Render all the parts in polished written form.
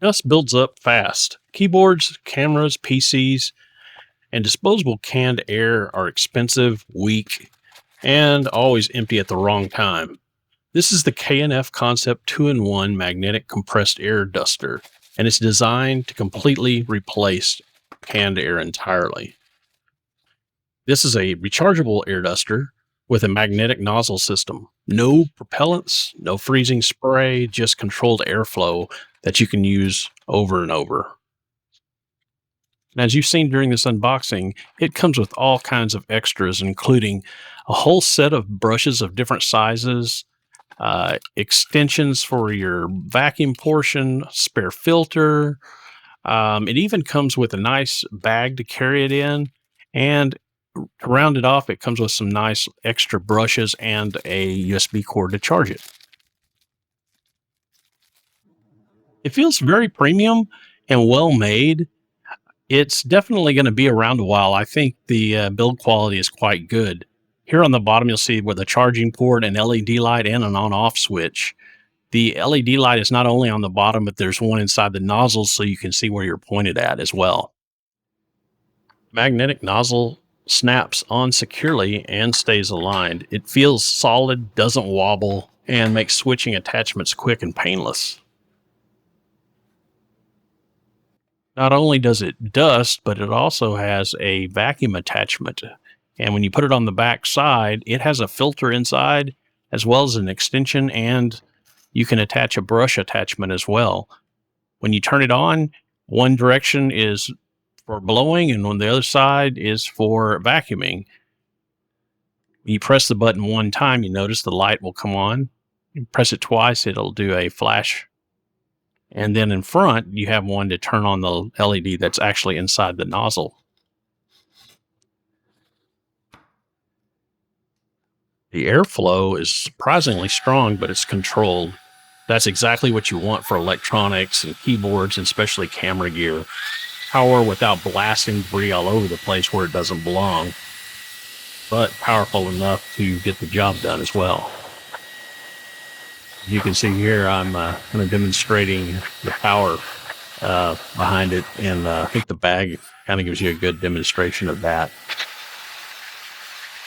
Dust builds up fast. Keyboards, cameras, PCs, and disposable canned air are expensive, weak, and always empty at the wrong time. This is the K&F Concept 2-in-1 magnetic compressed air duster, and it's designed to completely replace canned air entirely. This is a rechargeable air duster with a magnetic nozzle system. No propellants, no freezing spray, just controlled airflow that you can use over and over. And as you've seen during this unboxing, it comes with all kinds of extras, including a whole set of brushes of different sizes, extensions for your vacuum portion, spare filter. It even comes with a nice bag to carry it in. And to round it off, it comes with some nice extra brushes and a USB cord to charge it. It feels very premium and well made. It's definitely going to be around a while. I think the build quality is quite good. Here on the bottom, you'll see with a charging port, an LED light, and an on-off switch. The LED light is not only on the bottom, but there's one inside the nozzle so you can see where you're pointed at as well. Magnetic nozzle snaps on securely and stays aligned. It feels solid, doesn't wobble, and makes switching attachments quick and painless. Not only does it dust, but it also has a vacuum attachment. And when you put it on the back side, it has a filter inside as well as an extension, and you can attach a brush attachment as well. When you turn it on, one direction is for blowing and on the other side is for vacuuming. When you press the button one time, you notice the light will come on. You press it twice, it'll do a flash. And then in front, you have one to turn on the LED that's actually inside the nozzle. The airflow is surprisingly strong, but it's controlled. That's exactly what you want for electronics and keyboards, and especially camera gear. Power without blasting debris all over the place where it doesn't belong, but powerful enough to get the job done as well. You can see here, I'm kind of demonstrating the power behind it, and I think the bag kind of gives you a good demonstration of that.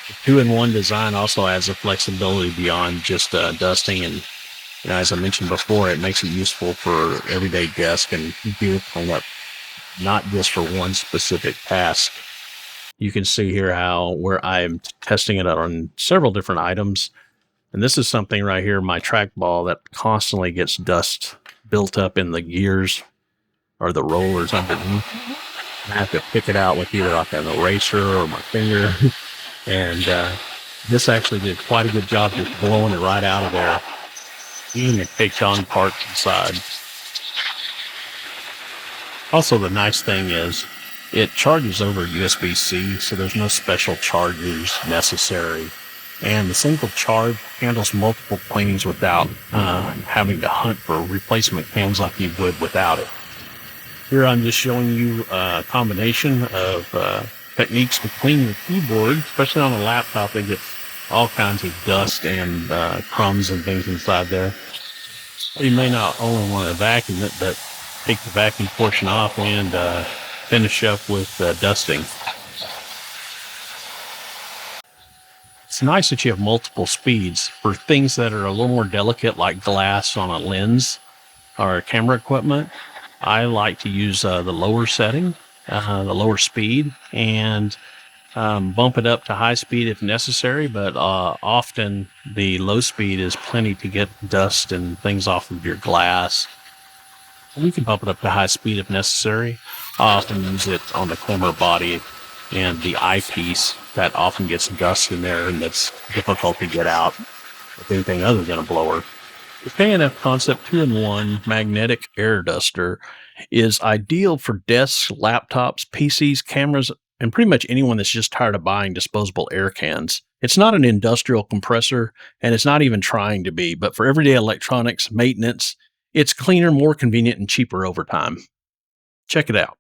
The two-in-one design also adds a flexibility beyond just dusting, and as I mentioned before, it makes it useful for everyday desk and gear cleanup, not just for one specific task. You can see here where I'm testing it on several different items. And this is something right here, my trackball, that constantly gets dust built up in the gears or the rollers underneath. I have to pick it out with either like an eraser or my finger. And this actually did quite a good job just blowing it right out of there. Even it takes on parts inside. Also, the nice thing is it charges over USB-C, so there's no special chargers necessary. And the single charge handles multiple cleanings without having to hunt for replacement cans like you would without it. Here I'm just showing you a combination of techniques to clean your keyboard, especially on a laptop. They get all kinds of dust and crumbs and things inside there. You may not only want to vacuum it, but take the vacuum portion off and finish up with dusting. It's nice that you have multiple speeds for things that are a little more delicate, like glass on a lens or camera equipment. I like to use the lower setting, the lower speed, and bump it up to high speed if necessary, but often the low speed is plenty to get dust and things off of your glass. You can bump it up to high speed if necessary. I often use it on the camera body and the eyepiece that often gets dust in there and that's difficult to get out with anything other than a blower. The K&F Concept 2-in-1 magnetic air duster is ideal for desks, laptops, PCs, cameras, and pretty much anyone that's just tired of buying disposable air cans. It's not an industrial compressor, and it's not even trying to be, but for everyday electronics, maintenance, it's cleaner, more convenient, and cheaper over time. Check it out.